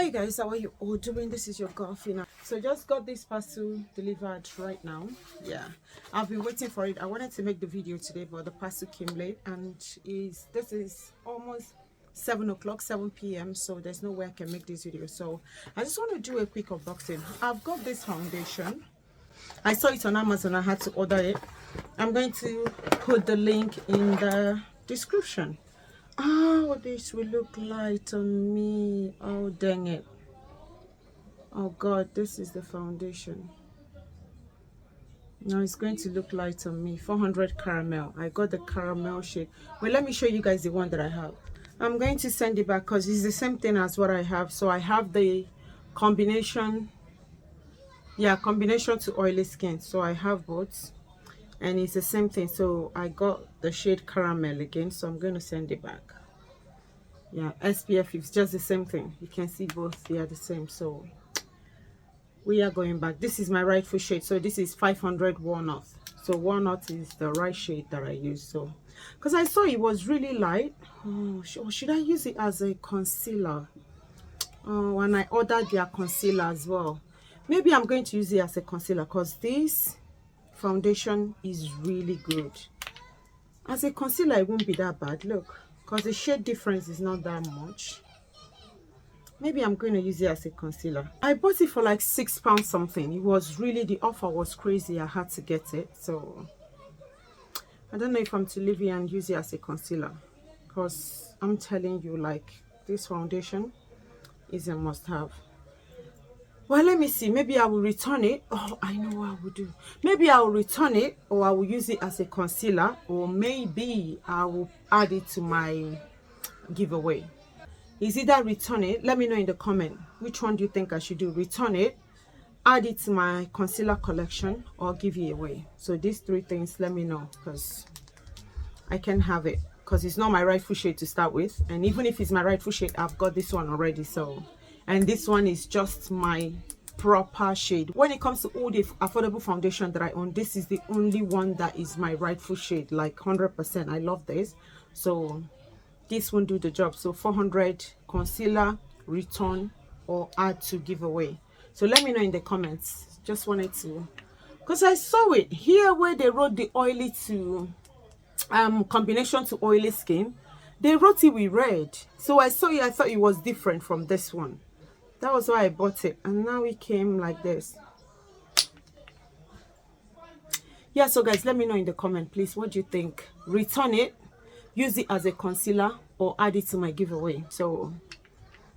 Hi guys, how are you all doing? This is your girl Fina. So just got this parcel delivered right now. Yeah, I've been waiting for it. I wanted to make the video today, but the parcel came late, and this is almost 7 o'clock, 7 p.m. so there's no way I can make this video. So I just want to do a quick unboxing. I've got this foundation. I saw it on Amazon. I had to order it. I'm going to put the link in the description. Oh, this will look light on me. Oh, dang it. Oh God, this is the foundation. Now it's going to look light on me. 400 caramel. I got the caramel shade. Well, let me show you guys the one that I have. I'm going to send it back because it's the same thing as what I have. So I have the combination. Yeah, combination to oily skin. So I have both. And it's the same thing. So I got the shade caramel again. So I'm going to send it back. Yeah, SPF is just the same thing. You can see both, they are the same. So we are going back. This is my rightful shade. So this is 500 walnut. So walnut is the right shade that I use. So because I saw it was really light. Oh, should I use it as a concealer? Oh, and I ordered their concealer as well. Maybe I'm going to use it as a concealer because this foundation is really good. As a concealer, it won't be that bad. Look, because the shade difference is not that much. Maybe I'm going to use it as a concealer. I bought it for like £6 something. It was really, the offer was crazy. I had to get it. So I don't know if I'm to leave it and use it as a concealer, because I'm telling you, like, this foundation is a must-have. Well, let me see. Maybe I will return it. Oh, I know what I will do. Maybe I will return it, or I will use it as a concealer, or maybe I will add it to my giveaway. Is either return it, let me know in the comment which one do you think I should do. Return it, add it to my concealer collection, or give it away. So these three things, let me know, because I can have it, because it's not my rightful shade to start with. And even if it's my rightful shade, I've got this one already. So, and this one is just my proper shade. When it comes to all the affordable foundation that I own, this is the only one that is my rightful shade, like 100%. I love this. So this won't do the job. So 400 concealer, return, or add to giveaway. So let me know in the comments. Just wanted to, because I saw it here where they wrote the oily to combination to oily skin. They wrote it with red. So I saw it, I thought it was different from this one. That was why I bought it, and now it came like this. Yeah, so guys, let me know in the comment, please, what do you think? Return it, use it as a concealer, or add it to my giveaway. So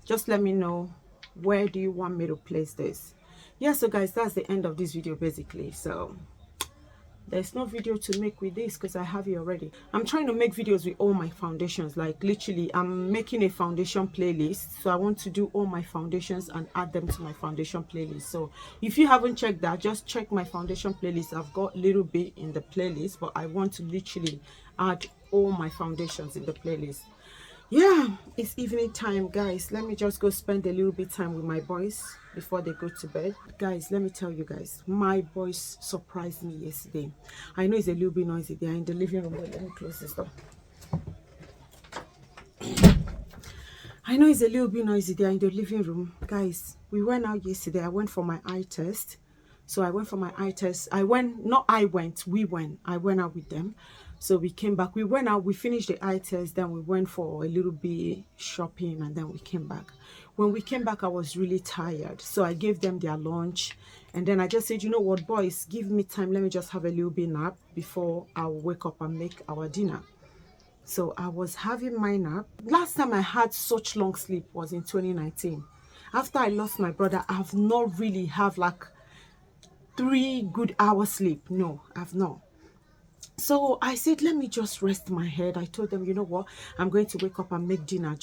just let me know, where do you want me to place this? Yeah, so guys, that's the end of this video basically. So there's no video to make with this because I have it already. I'm trying to make videos with all my foundations. Like literally, I'm making a foundation playlist. So I want to do all my foundations and add them to my foundation playlist. So if you haven't checked that, just check my foundation playlist. I've got a little bit in the playlist, but I want to literally add all my foundations in the playlist. Yeah, it's evening time, guys. Let me just go spend a little bit time with my boys before they go to bed. Guys, let me tell you guys, my boys surprised me yesterday. I know it's a little bit noisy. They are in the living room. Let me close this door. I know it's a little bit noisy. They are in the living room. Guys, we went out yesterday. I went for my eye test. So I went for my eye test. We went. I went out with them. So we came back. We went out. We finished the eye test. Then we went for a little bit shopping. And then we came back. When we came back, I was really tired. So I gave them their lunch. And then I just said, you know what, boys, give me time. Let me just have a little bit nap before I wake up and make our dinner. So I was having my nap. Last time I had such long sleep was in 2019. After I lost my brother, I've not really have like 3 good hours sleep. No, I've not. So I said, let me just rest my head. I told them, you know what, I'm going to wake up and make dinner.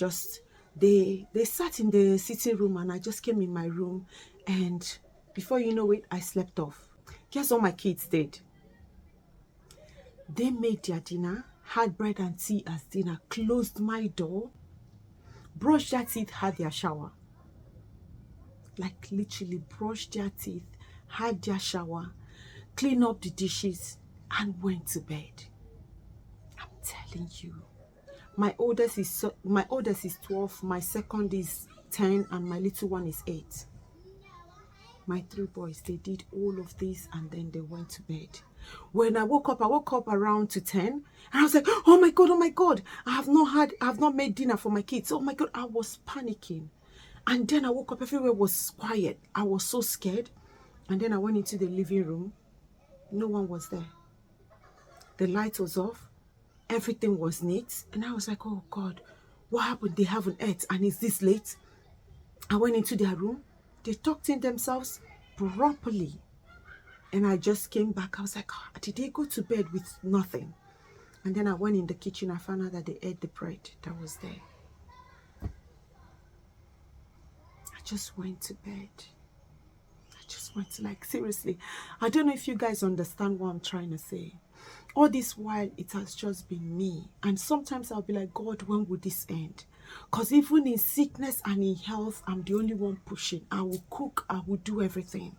They sat in the sitting room, and I just came in my room, and before you know it, I slept off. Guess what my kids did? They made their dinner, had bread and tea as dinner, closed my door, brushed their teeth, had their shower. Like literally brushed their teeth, had their shower, cleaned up the dishes, and went to bed. I'm telling you, my oldest is 12, my second is 10 and my little one is 8. My 3 boys, they did all of this and then they went to bed. When I woke up around to 10 and I was like, oh my God, I have not made dinner for my kids. Oh my God, I was panicking. And then I woke up, everywhere was quiet. I was so scared. And then I went into the living room. No one was there. The light was off. Everything was neat. And I was like, oh God, what happened? They haven't ate and it's this late. I went into their room. They tucked in themselves properly. And I just came back. I was like, oh, did they go to bed with nothing? And then I went in the kitchen. I found out that they ate the bread that was there. I just went to bed. I just went to, like, seriously. I don't know if you guys understand what I'm trying to say. All this while, it has just been me. And sometimes I'll be like, God, when will this end? Because even in sickness and in health, I'm the only one pushing. I will cook. I will do everything.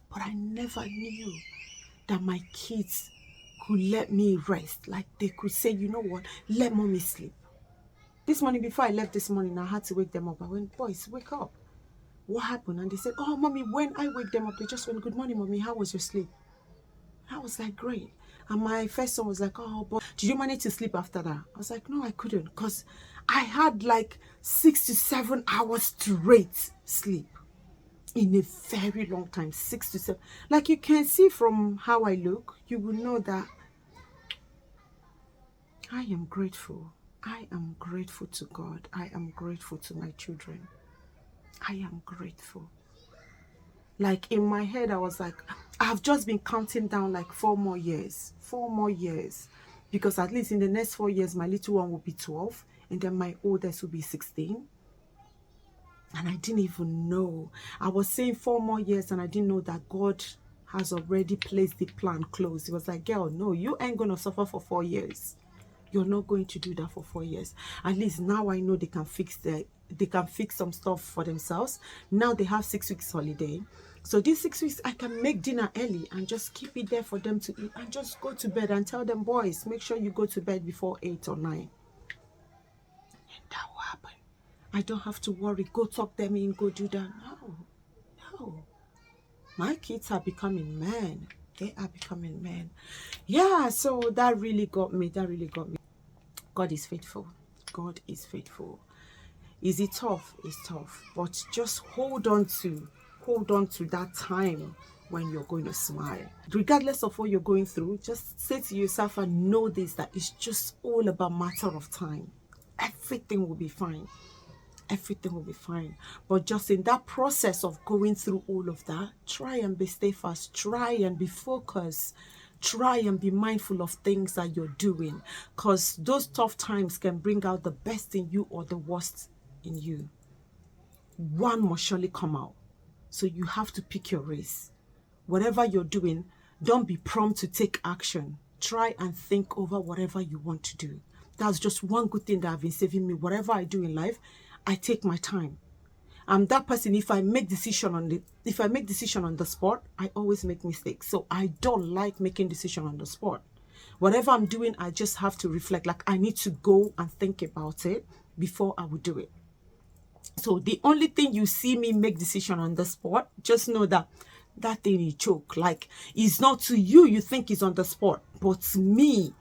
But I never knew that my kids could let me rest. Like they could say, you know what, let mommy sleep. This morning, before I left this morning, I had to wake them up. I went, boys, wake up. What happened? And they said, oh, mommy, when I wake them up, they just went, good morning, mommy. How was your sleep? I was like, great. And my first son was like, oh, but did you manage to sleep after that? I was like, no, I couldn't. Because I had like 6 to 7 hours straight sleep. In a very long time, 6 to 7. Like you can see from how I look, you will know that I am grateful. I am grateful to God. I am grateful to my children. I am grateful. Like in my head, I was like, I've just been counting down like 4 more years. 4 more years. Because at least in the next 4 years, my little one will be 12. And then my oldest will be 16. And I didn't even know. I was saying 4 more years and I didn't know that God has already placed the plan close. He was like, girl, no, you ain't going to suffer for 4 years. You're not going to do that for 4 years. At least now I know they can fix some stuff for themselves. Now they have 6 weeks holiday. So these 6 weeks, I can make dinner early and just keep it there for them to eat and just go to bed and tell them, boys, make sure you go to bed before 8 or 9. And that will happen. I don't have to worry, go talk them in, go do that. No. My kids are becoming men. They are becoming men. Yeah, so that really got me. God is faithful. God is faithful. Is it tough? It's tough. But just hold on to that time when you're going to smile. Regardless of what you're going through, just say to yourself and know this, that it's just all about matter of time. Everything will be fine. Everything will be fine. But just in that process of going through all of that, try and be steadfast. Try and be focused. Try and be mindful of things that you're doing. Because those tough times can bring out the best in you or the worst in you. One must surely come out. So you have to pick your race. Whatever you're doing, don't be prompt to take action. Try and think over whatever you want to do. That's just one good thing that have been saving me. Whatever I do in life, I take my time. I'm that person. If I make decision on the spot, I always make mistakes. So I don't like making decision on the spot. Whatever I'm doing, I just have to reflect. Like I need to go and think about it before I would do it. So the only thing you see me make decision on the spot, just know that that thing is joke. Like it's not to you. You think it's on the spot, but to me,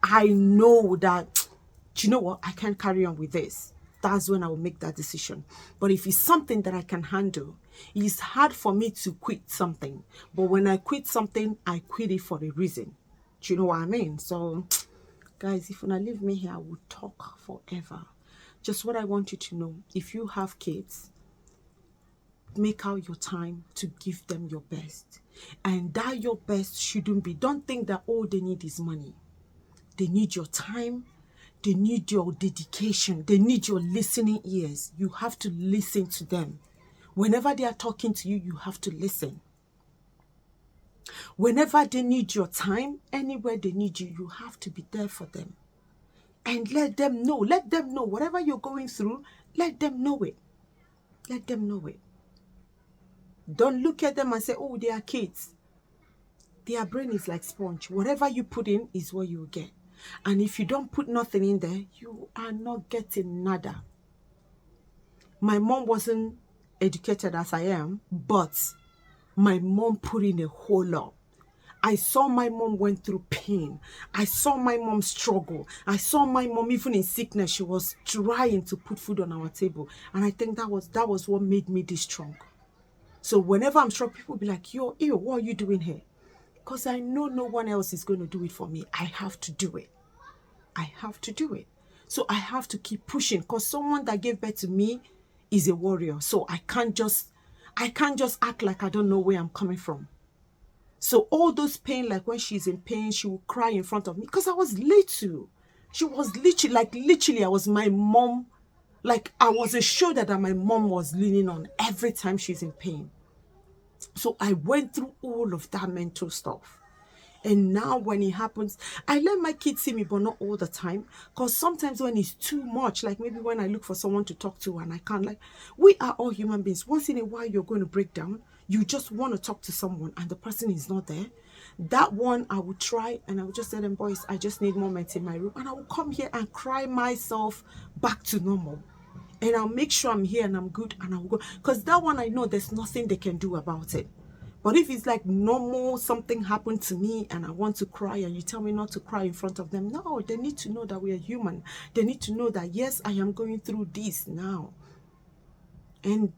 I know that. Do you know what? I can't carry on with this. That's when I will make that decision. But if it's something that I can handle, it's hard for me to quit something. But when I quit something, I quit it for a reason. Do you know what I mean? So, guys, if you not leave me here, I will talk forever. Just what I want you to know, if you have kids, make out your time to give them your best. And that your best shouldn't be, don't think that all they need is money. They need your time. They need your dedication. They need your listening ears. You have to listen to them. Whenever they are talking to you, you have to listen. Whenever they need your time, anywhere they need you, you have to be there for them. And let them know. Let them know. Whatever you're going through, let them know it. Let them know it. Don't look at them and say, oh, they are kids. Their brain is like sponge. Whatever you put in is what you will get. And if you don't put nothing in there, you are not getting nada. My mom wasn't educated as I am, but my mom put in a whole lot. I saw my mom went through pain. I saw my mom struggle. I saw my mom, even in sickness, she was trying to put food on our table. And I think that was what made me this strong. So whenever I'm strong, people be like, yo, ew, what are you doing here? Because I know no one else is going to do it for me. I have to do it. I have to do it. So I have to keep pushing, because someone that gave birth to me is a warrior. So I can't just act like I don't know where I'm coming from. So all those pain, like when she's in pain, she will cry in front of me because I was little. She was literally, I was my mom. Like I was a shoulder that my mom was leaning on every time she's in pain. So I went through all of that mental stuff. And now when it happens, I let my kids see me, but not all the time. Because sometimes when it's too much, like maybe when I look for someone to talk to and I can't, like, we are all human beings. Once in a while, you're going to break down. You just want to talk to someone and the person is not there. That one, I would try and I would just tell them, boys, I just need moments in my room. And I will come here and cry myself back to normal. And I'll make sure I'm here and I'm good and I'll go. Because that one, I know there's nothing they can do about it. But if it's like normal, something happened to me and I want to cry and you tell me not to cry in front of them, no, they need to know that we are human. They need to know that, yes, I am going through this now. And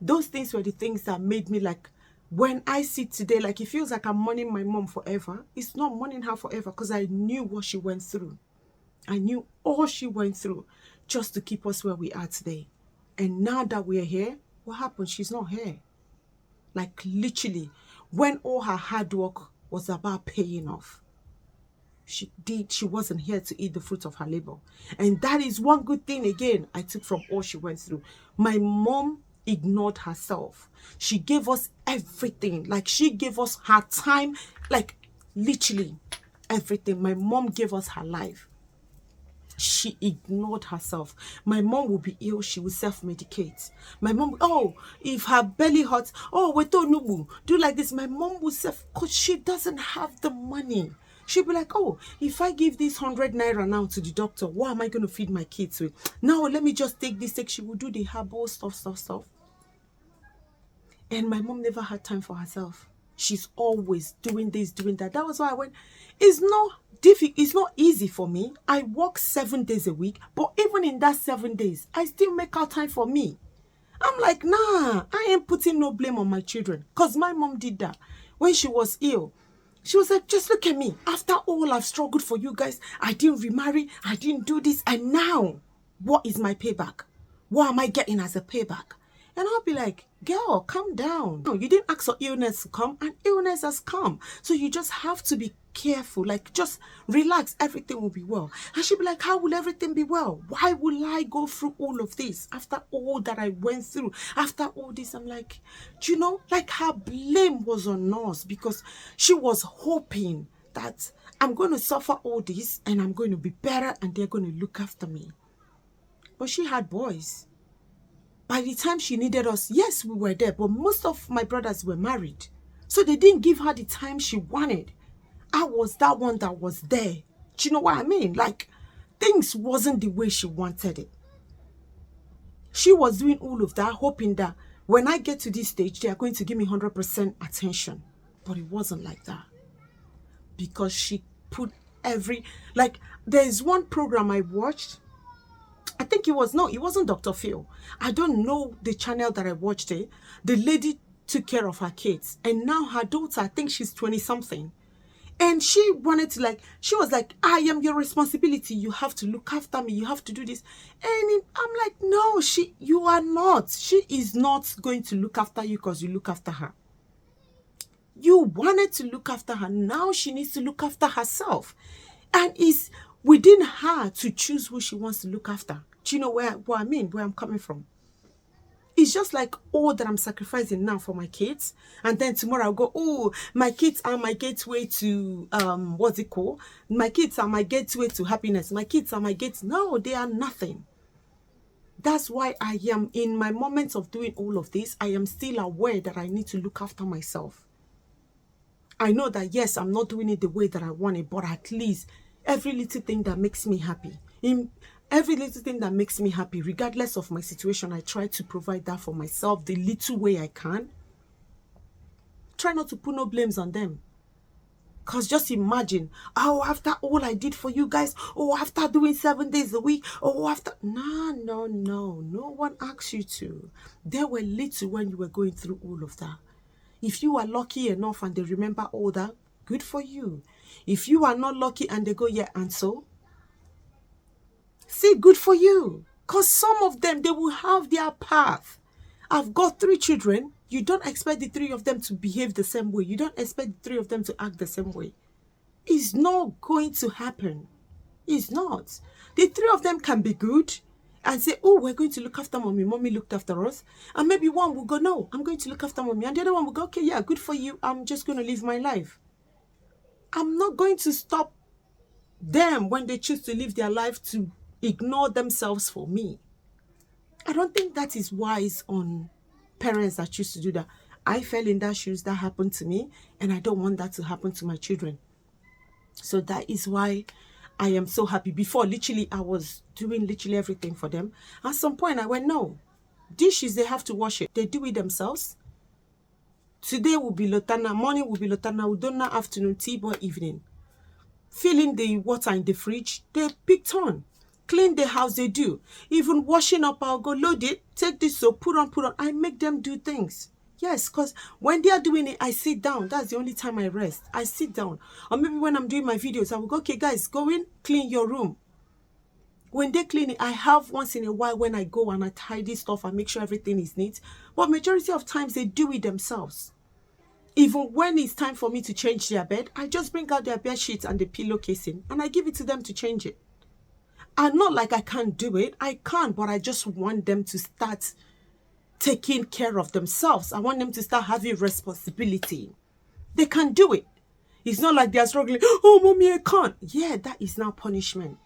those things were the things that made me, like, when I see today, like, it feels like I'm mourning my mom forever. It's not mourning her forever, because I knew what she went through. I knew all she went through just to keep us where we are today. And now that we're here, what happened? She's not here. Like literally, when all her hard work was about paying off, she wasn't here to eat the fruit of her labor. And that is one good thing, again, I took from all she went through. My mom ignored herself. She gave us everything. Like, she gave us her time, like literally everything. My mom gave us her life. She ignored herself. My mom will be ill, she will self-medicate. My mom, oh, if her belly hurts, oh, weto nubu, do like this. My mom will because she doesn't have the money. She'll be like, oh, if I give this 100 naira now to the doctor, what am I going to feed my kids with? Now, let me just take this. She will do the herbal stuff. And my mom never had time for herself. She's always doing this, doing that. That was why I went, it's not difficult, it's not easy for me. I work 7 days a week, but even in that 7 days, I still make out time for me. I'm like, nah, I ain't putting no blame on my children, because my mom did that. When she was ill, she was like, just look at me. After all I've struggled for you guys, I didn't remarry, I didn't do this, and now, what is my payback? What am I getting as a payback? And I'll be like, girl, calm down. No, you didn't ask for illness to come, and illness has come. So you just have to be careful. Like, just relax. Everything will be well. And she'll be like, how will everything be well? Why will I go through all of this after all that I went through? After all this, I'm like, do you know, like, her blame was on us, because she was hoping that I'm going to suffer all this and I'm going to be better and they're going to look after me. But she had boys. By the time she needed us, yes, we were there, but most of my brothers were married. So they didn't give her the time she wanted. I was that one that was there. Do you know what I mean? Like, things wasn't the way she wanted it. She was doing all of that, hoping that when I get to this stage, they are going to give me 100% attention. But it wasn't like that. Because she put like, there's one program I watched. I think it wasn't Dr. Phil. I don't know the channel that I watched it. The lady took care of her kids. And now her daughter, I think she's 20-something. And she wanted to, she was like, I am your responsibility. You have to look after me. You have to do this. And I'm like, no, you are not. She is not going to look after you because you look after her. You wanted to look after her. Now she needs to look after herself. And it's within her to choose who she wants to look after. Do you know what I mean? Where I'm coming from? It's just like all that I'm sacrificing now for my kids. And then tomorrow I'll go, oh, my kids are my gateway to, what's it called? My kids are my gateway to happiness. My kids are my gates. No, they are nothing. That's why I am, in my moments of doing all of this, I am still aware that I need to look after myself. I know that, yes, I'm not doing it the way that I want it, but at least every little thing that makes me happy. Every little thing that makes me happy, regardless of my situation, I try to provide that for myself the little way I can. Try not to put no blames on them. Because just imagine, oh, after all I did for you guys, oh, after doing 7 days a week, oh, after... No one asked you to. They were little when you were going through all of that. If you are lucky enough and they remember all that, good for you. If you are not lucky and they go, yeah, and so? See, good for you. Because some of them, they will have their path. I've got 3 children. You don't expect the 3 of them to behave the same way. You don't expect the 3 of them to act the same way. It's not going to happen. It's not. The 3 of them can be good and say, oh, we're going to look after mommy. Mommy looked after us. And maybe one will go, no, I'm going to look after mommy. And the other one will go, okay, yeah, good for you. I'm just going to live my life. I'm not going to stop them when they choose to live their life to ignore themselves for me. I don't think that is wise on parents that choose to do that. I fell in that shoes, that happened to me, and I don't want that to happen to my children. So that is why I am so happy. Before, literally, I was doing literally everything for them. At some point, I went, no. Dishes, they have to wash it. They do it themselves. Today will be Lotana, morning will be Lotana, Udona, afternoon, tea, or evening. Filling the water in the fridge, they picked on. Clean the house, they do. Even washing up, I'll go load it, take this soap, put on. I make them do things. Yes, because when they are doing it, I sit down. That's the only time I rest. I sit down. Or maybe when I'm doing my videos, I will go, okay, guys, go in, clean your room. When they clean it, I have once in a while when I go and I tidy stuff and make sure everything is neat. But majority of times, they do it themselves. Even when it's time for me to change their bed, I just bring out their bed sheets and the pillow casing and I give it to them to change it. And not like I can't do it. I can, but I just want them to start taking care of themselves. I want them to start having responsibility. They can do it. It's not like they are struggling. Oh, mommy, I can't. Yeah, that is now punishment.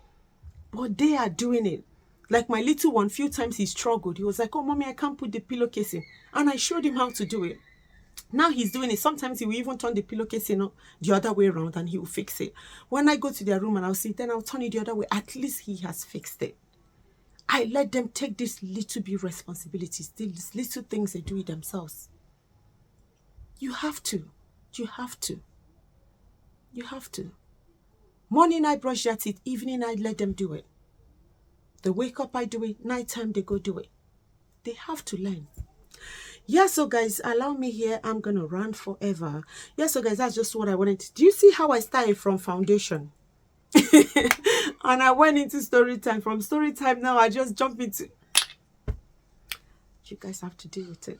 But they are doing it. Like my little one, few times he struggled. He was like, oh, mommy, I can't put the pillowcase in. And I showed him how to do it. Now he's doing it. Sometimes he will even turn the pillowcase the other way around and he will fix it. When I go to their room and I'll see, then I'll turn it the other way. At least he has fixed it. I let them take these little bit responsibilities, these little things they do it themselves. You have to. You have to. You have to. Morning I brush their teeth, evening I let them do it. They wake up, I do it. Nighttime they go do it. They have to learn. Yeah, so guys, allow me here. I'm going to run forever. Yeah, so guys, that's just what I wanted to do. You see how I started from foundation? And I went into story time. From story time now, I just jump into... You guys have to deal with it.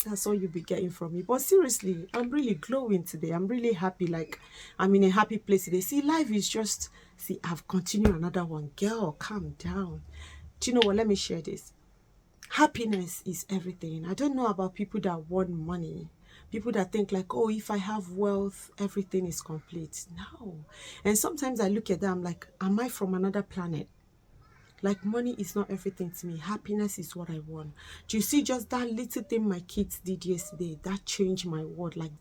That's all you'll be getting from me. But seriously, I'm really glowing today. I'm really happy. Like, I'm in a happy place today. See, life is just... See, I've continued another one. Girl, calm down. Do you know what? Let me share this. Happiness is everything. I don't know about people that want money. People that think like, oh, if I have wealth, everything is complete. No. And sometimes I look at them like, am I from another planet? Like, money is not everything to me. Happiness is what I want. Do you see just that little thing my kids did yesterday? That changed my world. Like,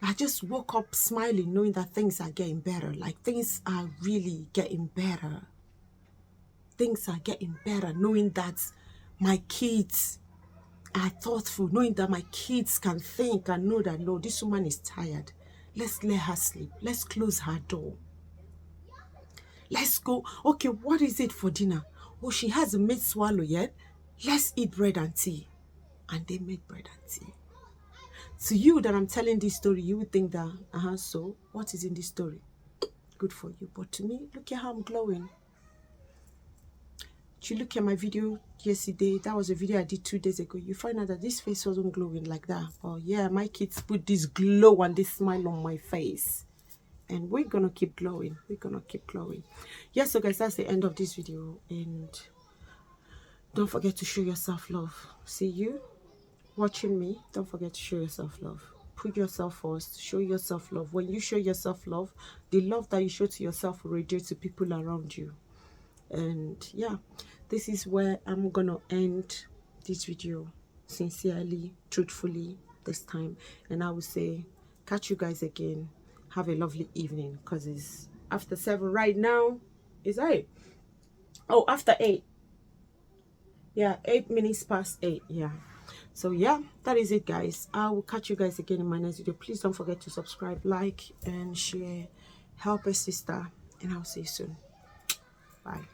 I just woke up smiling, knowing that things are getting better. Like, things are really getting better. Things are getting better, knowing that my kids are thoughtful, knowing that my kids can think and know that, no, this woman is tired. Let's let her sleep. Let's close her door. Let's go. Okay, what is it for dinner? Oh, she hasn't made swallow yet. Let's eat bread and tea. And they made bread and tea. To you that I'm telling this story, you would think that, so what is in this story? Good for you. But to me, look at how I'm glowing. If you look at my video yesterday, that was a video I did 2 days ago, you find out that this face wasn't glowing like that. Oh yeah, my kids put this glow and this smile on my face. And we're gonna keep glowing. We're gonna keep glowing. Yeah, so guys, that's the end of this video. And don't forget to show yourself love. See you watching me. Don't forget to show yourself love. Put yourself first. Show yourself love. When you show yourself love, the love that you show to yourself will radiate to people around you. And yeah, this is where I'm gonna end this video, sincerely, truthfully, this time. And I will say, catch you guys again. Have a lovely evening, because it's after 7 right now. Is 8. Oh, after 8. Yeah, 8 minutes past 8. Yeah. So yeah, that is it, guys. I will catch you guys again in my next video. Please don't forget to subscribe, like, and share. Help a sister, and I'll see you soon. Bye.